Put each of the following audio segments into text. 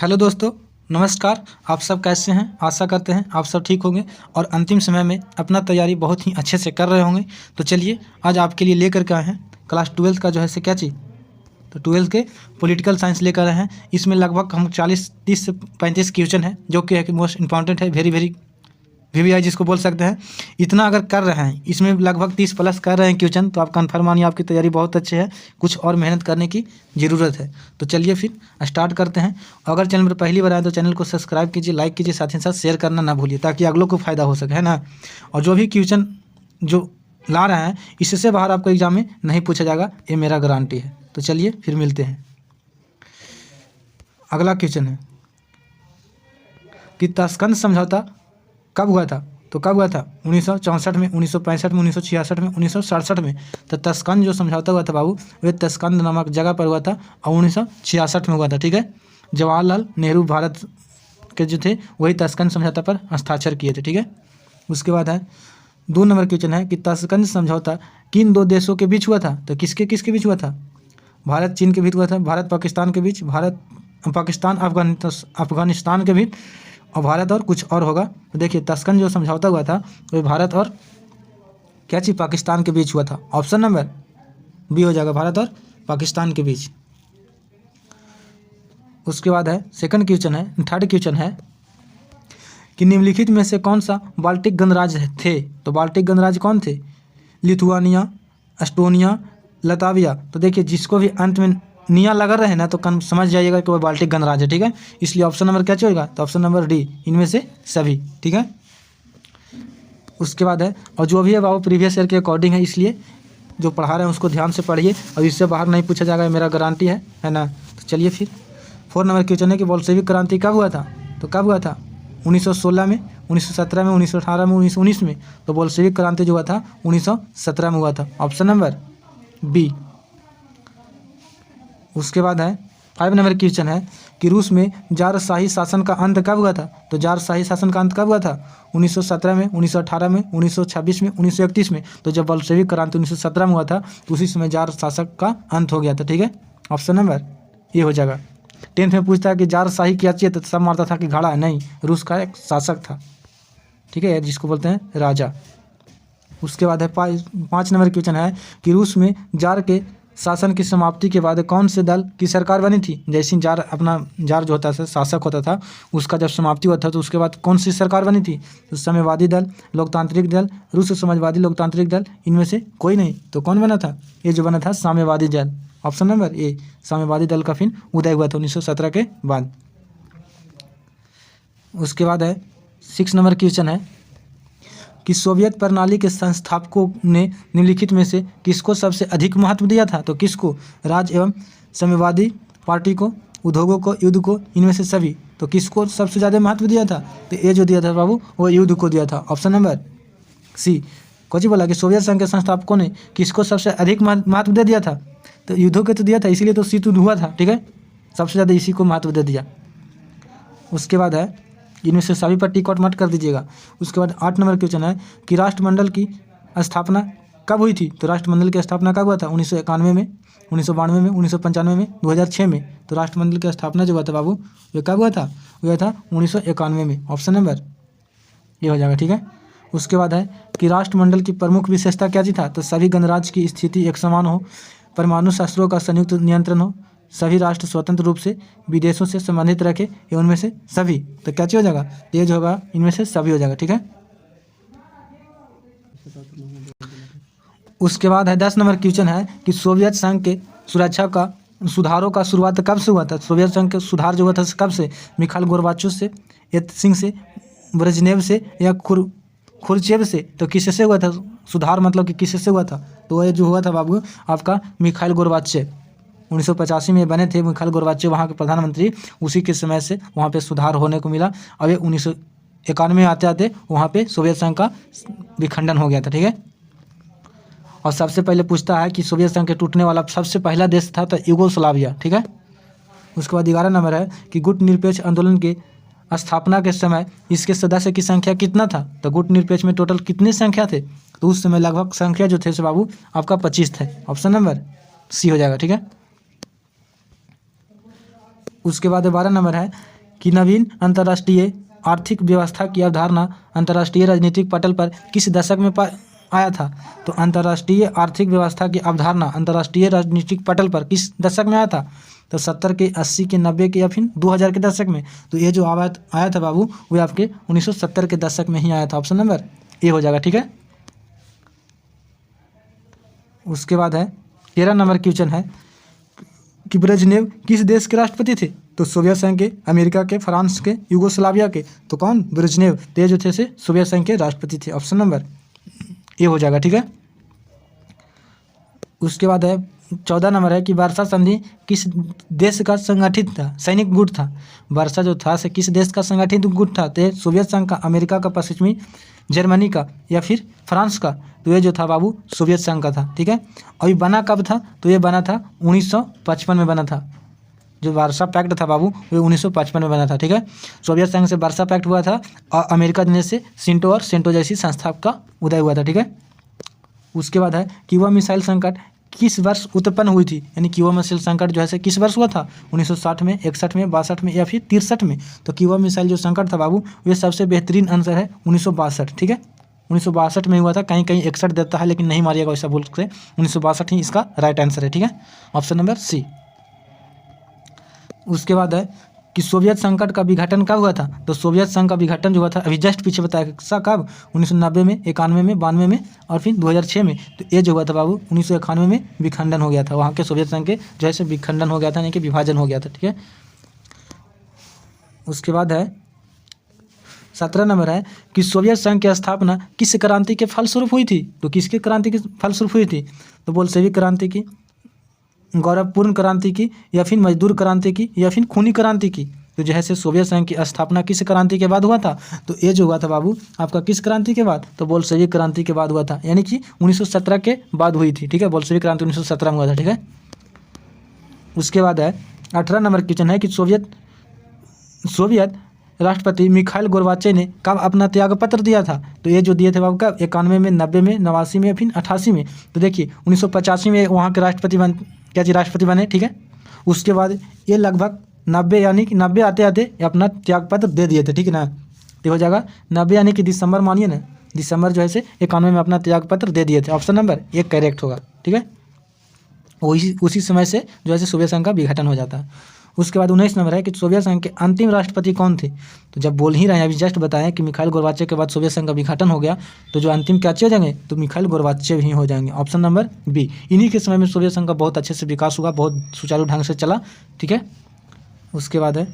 Hello दोस्तों, नमस्कार। आप सब कैसे हैं? आशा करते हैं आप सब ठीक होंगे और अंतिम समय में अपना तैयारी बहुत ही अच्छे से कर रहे होंगे। तो चलिए आज आपके लिए लेकर के आए हैं क्लास 12th का जो है से क्या चीज़, तो 12th के पॉलिटिकल साइंस लेकर आए हैं। इसमें लगभग हम 30 से 35 क्वेश्चन है जो कि है कि मोस्ट इंपॉर्टेंट है, वेरी VVI जिसको बोल सकते हैं। इतना अगर कर रहे हैं, इसमें लगभग 30 प्लस कर रहे हैं क्वेश्चन, तो आप कन्फर्म मानिए आपकी तैयारी बहुत अच्छी है। कुछ और मेहनत करने की ज़रूरत है। तो चलिए फिर स्टार्ट करते हैं। अगर चैनल पर पहली बार आए तो चैनल को सब्सक्राइब कीजिए, लाइक कीजिए, साथ ही साथ शेयर करना ना भूलिए ताकि अगलों को फ़ायदा हो सके, है ना। और जो भी क्वेश्चन जो ला रहे हैं इससे बाहर आपको एग्जाम में नहीं पूछा जाएगा, ये मेरा गारंटी है। तो चलिए फिर मिलते हैं। अगला क्वेश्चन है कि ताशकंद समझौता कब हुआ था? तो कब हुआ था? 1964 में, 1965 में, 1966 में, 1967 में। तो ताशकंद जो समझौता हुआ था बाबू, वह ताशकंद नामक जगह पर हुआ था और 1966 में हुआ था। ठीक है, जवाहरलाल नेहरू भारत के जो थे वही ताशकंद समझौता पर हस्ताक्षर किए थे। ठीक है, उसके बाद है 2 नंबर क्वेश्चन है कि ताशकंद समझौता किन 2 देशों के बीच हुआ था? तो किसके किसके बीच हुआ था? भारत चीन के बीच हुआ था, भारत पाकिस्तान के बीच, भारत पाकिस्तान अफगानिस्तान के बीच, और भारत और कुछ और होगा। तो देखिए ताशकंद जो समझौता हुआ था वो भारत और क्या चीज़, पाकिस्तान के बीच हुआ था। ऑप्शन नंबर बी हो जाएगा, भारत और पाकिस्तान के बीच। उसके बाद है सेकंड क्वेश्चन है, थर्ड क्वेश्चन है कि निम्नलिखित में से कौन सा बाल्टिक गणराज्य थे? तो बाल्टिक गणराज्य कौन थे? Lithuania, Estonia, Latvia. तो देखिए जिसको भी अंत में निया लगा रहे ना तो समझ जाइएगा कि वो बाल्टिक गणराज्य है। ठीक है, इसलिए ऑप्शन नंबर क्या होगा? तो ऑप्शन नंबर डी, इनमें से सभी। ठीक है, उसके बाद है और जो भी है वो प्रीवियस ईयर के अकॉर्डिंग है, इसलिए जो पढ़ा रहे हैं उसको ध्यान से पढ़िए और इससे बाहर नहीं पूछा जाएगा, मेरा गारंटी है ना। तो चलिए फिर 4 नंबर क्वेश्चन है कि बोल्शेविक क्रांति कब हुआ था? तो कब हुआ था? 1916 में, 1917 में, 1918 में, 1919 में। तो बोल्शेविक क्रांति जो हुआ था 1917 में हुआ था। Option number B. उसके बाद है 5 नंबर क्वेश्चन है कि रूस में जारशाही शासन का अंत कब हुआ था? तो जारशाही शासन का अंत कब हुआ था? 1917 में, 1918 में, 1926 में, 1931 में। तो जब बोल्शेविक क्रांति 1917 में हुआ था तो उसी समय जार शासक का अंत हो गया था। ठीक है, ऑप्शन नंबर ये हो जाएगा। 10th में पूछता है कि जारशाही क्या चाहिए, तो सब मारता था कि घड़ा नहीं, रूस का एक शासक था। ठीक है, जिसको बोलते हैं राजा। उसके बाद है 5 नंबर क्वेश्चन है कि रूस में जार के शासन की समाप्ति के बाद कौन से दल की सरकार बनी थी? जैसे जार जो होता था, शासक होता था, उसका जब समाप्ति हुआ था तो उसके बाद कौन सी सरकार बनी थी? तो साम्यवादी दल, लोकतांत्रिक दल, रूस समाजवादी लोकतांत्रिक दल, इनमें से कोई नहीं। तो कौन बना था? ये जो बना था साम्यवादी दल। ऑप्शन नंबर ए, साम्यवादी दल का फिर उदय हुआ था 1917 के बाद। उसके बाद है 6 नंबर क्वेश्चन है कि सोवियत प्रणाली के संस्थापकों ने निम्नलिखित में से किसको सबसे अधिक महत्व दिया था? तो किसको? राज्य एवं साम्यवादी पार्टी को, उद्योगों को, युद्ध को, इनमें से सभी। तो किसको सबसे ज़्यादा महत्व दिया था? तो ये जो दिया था बाबू वो युद्ध को दिया था। Option number C. कुछ बोला कि सोवियत संघ के संस्थापकों ने किसको सबसे अधिक महत्व दे दिया था? तो युद्धों के तो दिया था, इसीलिए तो शीत युद्ध हुआ था। ठीक है, सबसे ज़्यादा इसी को महत्व दे दिया। उसके बाद है इनमें से सभी पर टिक आउट मत कर दीजिएगा। उसके बाद 8 नंबर क्वेश्चन है कि राष्ट्रमंडल की स्थापना कब हुई थी? तो राष्ट्रमंडल की स्थापना कब हुआ था? 1991 में, 1992 में, 1995 में, 2006 में। तो राष्ट्रमंडल की स्थापना जो हुआ था बाबू ये कब हुआ था? हुआ था 1991 में। ऑप्शन नंबर ये हो जाएगा। ठीक है, उसके बाद है कि राष्ट्रमंडल की प्रमुख विशेषता क्या थी था? तो सभी गणराज्य की स्थिति एक समान हो, परमाणु शस्त्रों का संयुक्त नियंत्रण हो, सभी राष्ट्र स्वतंत्र रूप से विदेशों से संबंधित रखे, ये उनमें से सभी। तो क्या चीज़ हो जाएगा? ये जो होगा इनमें से सभी हो जाएगा। ठीक है, उसके बाद है 10 नंबर क्वेश्चन है कि सोवियत संघ के सुरक्षा का सुधारों का शुरुआत कब से हुआ था? सोवियत संघ के सुधार जो हुआ था कब से? मिखाइल गोर्बाचोव से, येल्त्सिन से, ब्रेजनेव से, या खुर्चेव से। तो किससे हुआ था सुधार, मतलब कि किससे हुआ था? तो ये जो हुआ था बाबू आपका मिखाइल गोर्बाचेव। 1985 में बने थे मिखाइल गोर्बाचेव वहाँ के प्रधानमंत्री, उसी के समय से वहाँ पे सुधार होने को मिला। अब ये 1991 में आते आते वहाँ पे सोवियत संघ का विखंडन हो गया था। ठीक है, और सबसे पहले पूछता है कि सोवियत संघ के टूटने वाला सबसे पहला देश था तो यूगोस्लाविया। ठीक है, उसके बाद 11 नंबर है कि गुट निरपेक्ष आंदोलन के स्थापना के समय इसके सदस्य की संख्या कितना था? तो गुट निरपेक्ष में टोटल कितनी संख्या थे? तो उस समय लगभग संख्या जो थे बाबू आपका 25 थे। ऑप्शन नंबर सी हो जाएगा। ठीक है, उसके बाद 12 नंबर है कि नवीन अंतर्राष्ट्रीय आर्थिक व्यवस्था की अवधारणा अंतर्राष्ट्रीय राजनीतिक पटल पर किस दशक में आया था? तो अंतर्राष्ट्रीय आर्थिक व्यवस्था की अवधारणा अंतर्राष्ट्रीय राजनीतिक पटल पर किस दशक में आया था? तो 70 के, 80 के, 90 के या फिर 2000 के दशक में। तो ये जो आया था बाबू वो आपके 1970 के दशक में ही आया था। ऑप्शन नंबर ए हो जाएगा, ठीक है। उसके बाद है 13 नंबर क्वेश्चन है कि ब्रेजनेव किस देश के राष्ट्रपति थे? तो सोवियत संघ के, अमेरिका के, फ्रांस के, यूगोस्लाविया के। तो कौन? ब्रेजनेव। ते जो थे से सोवियत संघ के राष्ट्रपति थे। ऑप्शन नंबर ए हो जाएगा, ठीक है। उसके बाद है 14 नंबर है कि वर्षा संधि किस देश का संगठित था सैनिक गुट था? वर्षा जो था से किस देश का संगठित गुट था? तो सोवियत संघ का, अमेरिका का, पश्चिमी जर्मनी का या फिर फ्रांस का। तो ये जो था बाबू सोवियत संघ का था, ठीक है। और ये बना कब था? तो ये बना था 1955 में बना था। जो वार्सा पैक्ट था बाबू वो 1955 में बना था, ठीक है। सोवियत संघ से वार्सा पैक्ट हुआ था और अमेरिका देश से सिंटो और सेंटो जैसी संस्था का उदय हुआ था, ठीक है। उसके बाद है क्यूबा मिसाइल संकट किस वर्ष उत्पन्न हुई थी? यानी क्यूबा मिसाइल संकट जो है किस वर्ष हुआ था? 1960 में, 61 में, 62 में या फिर 63 में। तो क्यूबा मिसाइल जो संकट था बाबू ये सबसे बेहतरीन आंसर है 1962, ठीक है। 1962 में हुआ था, कहीं कहीं 61 देता है लेकिन नहीं मारिएगा वैसा बोल के। 1962 ही इसका राइट आंसर है, ठीक है। Option number C. उसके बाद है कि सोवियत संकट का विघटन कब हुआ था? तो सोवियत संघ का विघटन जो हुआ था अभी जस्ट पीछे बताया सा कब? 1990 में, 91 में, 92 में और फिर 2006 में। तो ये जो हुआ था बाबू 1991 में विखंडन हो गया था। वहाँ के सोवियत संघ के जो है विखंडन हो गया था, यानी कि विभाजन हो गया था, ठीक है। उसके बाद है 17 नंबर है कि सोवियत संघ की स्थापना किस क्रांति के फलस्वरूप हुई थी? तो किसके क्रांति के फलस्वरूप हुई थी? तो बोल्शेविक क्रांति की, गौरवपूर्ण क्रांति की या फिर मजदूर क्रांति की या फिर खूनी क्रांति की। तो जो है सोवियत संघ की स्थापना किस क्रांति के बाद हुआ था? तो ये जो हुआ था बाबू आपका किस क्रांति के बाद? तो बोल्शेविक क्रांति के बाद हुआ था, यानी कि 1917 के बाद हुई थी, ठीक है। बोल्शेविक क्रांति 1917 में हुआ था, ठीक है। उसके बाद है 18 नंबर क्वेश्चन है कि सोवियत राष्ट्रपति मिखाइल गोर्बाचेव ने कब अपना त्यागपत्र दिया था? तो ये जो दिए थे बाबू कब? 91 में, 90 में, 89 में या फिर 88 में। तो देखिए 1985 में वहाँ के राष्ट्रपति बने, ठीक है। उसके बाद ये लगभग 90 यानी कि 90 आते आते अपना त्यागपत्र दे दिए थे, ठीक है ना। तो हो जाएगा 90 यानी कि दिसंबर मानिए ना, दिसंबर जो है 91 में अपना त्यागपत्र दे दिए थे। ऑप्शन नंबर एक करेक्ट होगा, ठीक है। उसी समय से जो है सोवियत संघ का विघटन हो जाता है। उसके बाद 19 नंबर है कि सोवियत संघ के अंतिम राष्ट्रपति कौन थे? तो जब बोल ही रहे हैं अभी जस्ट बताएं कि मिखाइल गोर्बाचेव के बाद सोवियत संघ का विघटन हो गया, तो जो अंतिम क्या हो जाएंगे? तो मिखाइल गोर्बाचेव ही हो जाएंगे। Option number B. इन्हीं के समय में सोवियत संघ का बहुत अच्छे से विकास हुआ, बहुत सुचारू ढंग से चला, ठीक है। उसके बाद है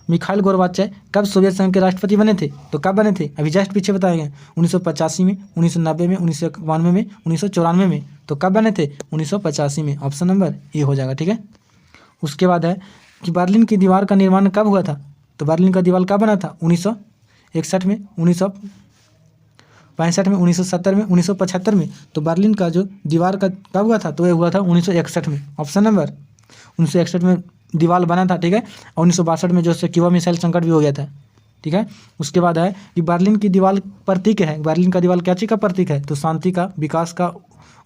मिखाइल गोर्बाचेव कब सोवियत संघ के राष्ट्रपति बने थे? तो कब बने थे? अभी जस्ट पीछे बताएंगे 1985 में, 1990 में, 1991 में, 1994 में। तो कब बने थे? 1985 में। ऑप्शन नंबर ए हो जाएगा, ठीक है। उसके बाद है कि बर्लिन की दीवार का निर्माण कब हुआ था? तो बर्लिन का दीवार कब बना था? 1961 में, 1965 में, 1970 में, 1975 में। तो बर्लिन का जो दीवार का कब हुआ था? तो ये हुआ था 1961 में। ऑप्शन नंबर 1961 में दीवार बना था, ठीक है। और 1962 में जो क्यूबा मिसाइल संकट भी हो गया था, ठीक है। उसके बाद है कि बर्लिन की दीवार प्रतीक है। बर्लिन का दीवार क्या चीज़ का प्रतीक है? तो शांति का, विकास का,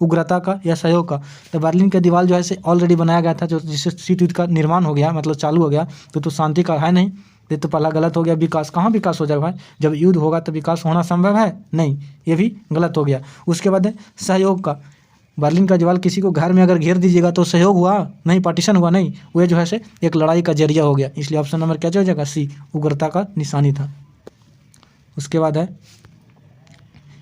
उग्रता का या सहयोग का। तो बर्लिन का दीवार जो है ऑलरेडी बनाया गया था, जो जिससे शीत युद्ध का निर्माण हो गया, मतलब चालू हो गया। तो शांति का है नहीं, ये तो पहला गलत हो गया। विकास, कहाँ विकास हो जाएगा भाई? जब युद्ध होगा तो विकास होना संभव है नहीं, ये भी गलत हो गया। उसके बाद है सहयोग का। बर्लिन का दीवार किसी को घर में अगर घेर दीजिएगा तो सहयोग हुआ नहीं, पार्टीशन हुआ नहीं, वो जो है एक लड़ाई का जरिया हो गया। इसलिए ऑप्शन नंबर क्या हो जाएगा? सी, उग्रता का निशानी था। उसके बाद है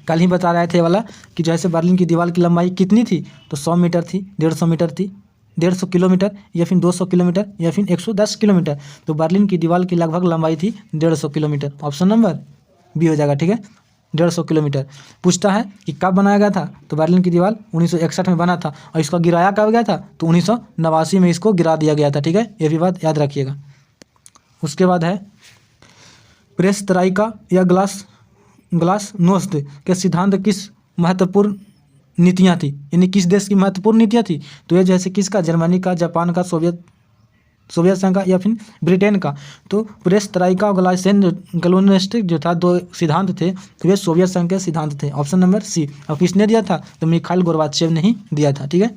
कल ही बता रहे थे वाला कि जैसे बर्लिन की दीवार की लंबाई कितनी थी? तो 100 मीटर थी, 150 मीटर थी, 150 किलोमीटर या फिर 200 किलोमीटर या फिर 110 किलोमीटर। तो बर्लिन की दीवार की लगभग लंबाई थी 150 किलोमीटर। ऑप्शन नंबर बी हो जाएगा, ठीक है। 150 किलोमीटर। पूछता है कि कब बनाया गया था? तो बर्लिन की दीवार 1961 में बना था। और इसका गिराया कब गया था? तो 1989 में इसको गिरा दिया गया था, ठीक है। ये भी बात याद रखिएगा। उसके बाद है पेरेस्ट्राइका या ग्लासनोस्त के सिद्धांत किस महत्वपूर्ण नीतियाँ थी, यानी किस देश की महत्वपूर्ण नीतियाँ थी? तो ये जैसे किसका? जर्मनी का, जापान का, सोवियत संघ का या फिर ब्रिटेन का। तो पेरेस्ट्राइका और ग्लासनोस्त जो था, दो सिद्धांत थे, तो ये सोवियत संघ के सिद्धांत थे। Option number C. और किसने दिया था? तो मिखाइल गोर्बाचेव ने ही दिया था, ठीक है।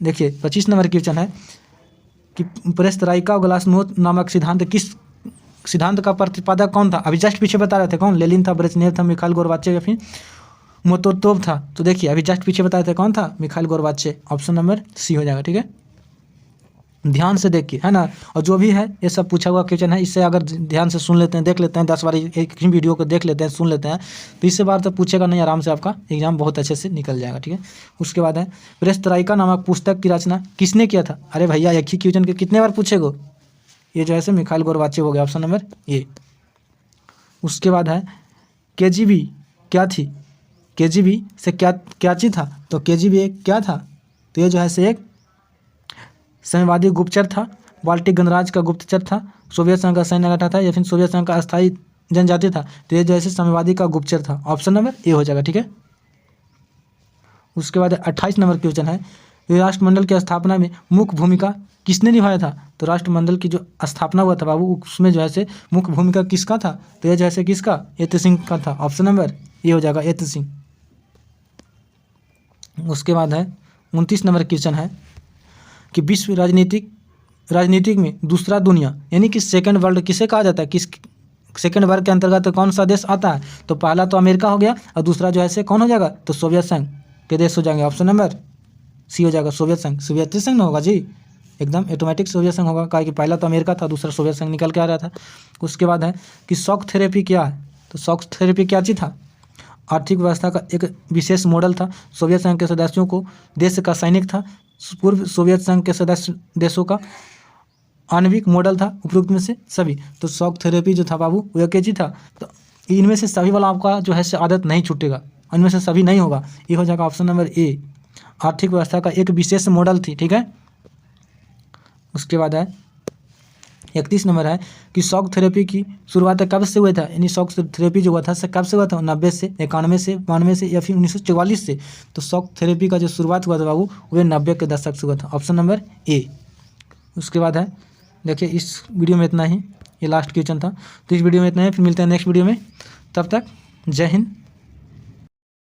देखिए 25 नंबर क्वेश्चन है कि पेरेस्ट्राइका और ग्लासनोस्त नामक सिद्धांत किस सिद्धांत का प्रतिपादक कौन था? अभी जस्ट पीछे बता रहे थे, कौन? लेनिन था, ब्रेजनेव था, मिखाइल गोर्बाचेव या फिर मोलोतोव था। तो देखिए अभी जस्ट पीछे बताए थे कौन था? Mikhail Gorbachev. Option number C हो जाएगा। ठीक है, ध्यान से देखिए, है ना। और जो भी है ये सब पूछा हुआ क्वेश्चन है, इससे अगर ध्यान से सुन लेते हैं, देख लेते हैं, 10 बार एक ही वीडियो को देख लेते हैं, सुन लेते हैं, तो इससे बार तो पूछेगा नहीं, आराम से आपका एग्जाम बहुत अच्छे से निकल जाएगा। ठीक है, उसके बाद है पेरेस्ट्राइका नामक पुस्तक की रचना किसने किया था? अरे भैया एक ही क्वेश्चन के कितने बार पूछेगो? ये जो है मिखाइल गोर्बाचेव हो गया, ऑप्शन नंबर ए। उसके बाद है केजीबी क्या थी? केजीबी से क्या चीज था? तो केजीबी एक क्या था? तो ये जो है एक साम्यवादी गुप्तचर था, बाल्टिक गणराज्य का गुप्तचर था, सोवियत संघ का सैन्य संगठन था, या फिर सोवियत संघ का अस्थायी जनजाति था। तो ये जो है साम्यवादी का गुप्तचर था। ऑप्शन नंबर ए हो जाएगा। ठीक है, उसके बाद 28 नंबर क्वेश्चन है, राष्ट्रमंडल की स्थापना में मुख्य भूमिका किसने निभाया था? तो राष्ट्रमंडल की जो स्थापना हुआ था बाबू, उसमें जो है मुख्य भूमिका किसका था? तो ये जो है किसका? एत सिंह का था। ऑप्शन नंबर ए हो जाएगा, एत सिंह। उसके बाद है 29 नंबर क्वेश्चन है कि विश्व राजनीतिक में दूसरा दुनिया यानी कि सेकंड वर्ल्ड किसे कहा जाता है? किस सेकंड वर्ल्ड के अंतर्गत कौन सा देश आता है? तो पहला तो अमेरिका हो गया, और दूसरा जो है कौन हो जाएगा? तो सोवियत संघ के देश हो जाएंगे। ऑप्शन नंबर सी हो जाएगा, सोवियत संघ। सोवियत संघ ना होगा जी, एकदम ऑटोमेटिक सोवियत संघ होगा, कहा कि पहला तो अमेरिका था, दूसरा सोवियत संघ निकल के आ रहा था। उसके बाद है कि शॉक थेरेपी क्या है? तो शॉक थेरेपी क्या चीज़ था? आर्थिक व्यवस्था का एक विशेष मॉडल था। सोवियत संघ के सदस्यों को देश का सैनिक था। पूर्व सोवियत संघ के सदस्य देशों का आणविक मॉडल था, उपरोक्त में से सभी। तो शॉक थेरेपी जो था बाबू वो एक चीज था। तो इनमें से सभी वाला आपका जो है आदत नहीं छूटेगा, इनमें से सभी नहीं होगा, ये हो जाएगा ऑप्शन नंबर ए। आर्थिक व्यवस्था का एक विशेष मॉडल थी। ठीक है, उसके बाद है 31 नंबर है कि शॉक थेरेपी की शुरुआत कब से हुआ था? यानी शॉक थेरेपी जो हुआ था कब से हुआ था? 90 से, 91 से, 92 से, या फिर 1944 से। तो शॉक थेरेपी का जो शुरुआत हुआ था बाबू वह 90 के दशक से हुआ था। Option number A. उसके बाद है देखिए इस वीडियो में इतना ही, ये लास्ट क्वेश्चन था। तो इस वीडियो में इतना ही, फिर मिलते हैं नेक्स्ट वीडियो में। तब तक जय हिंद,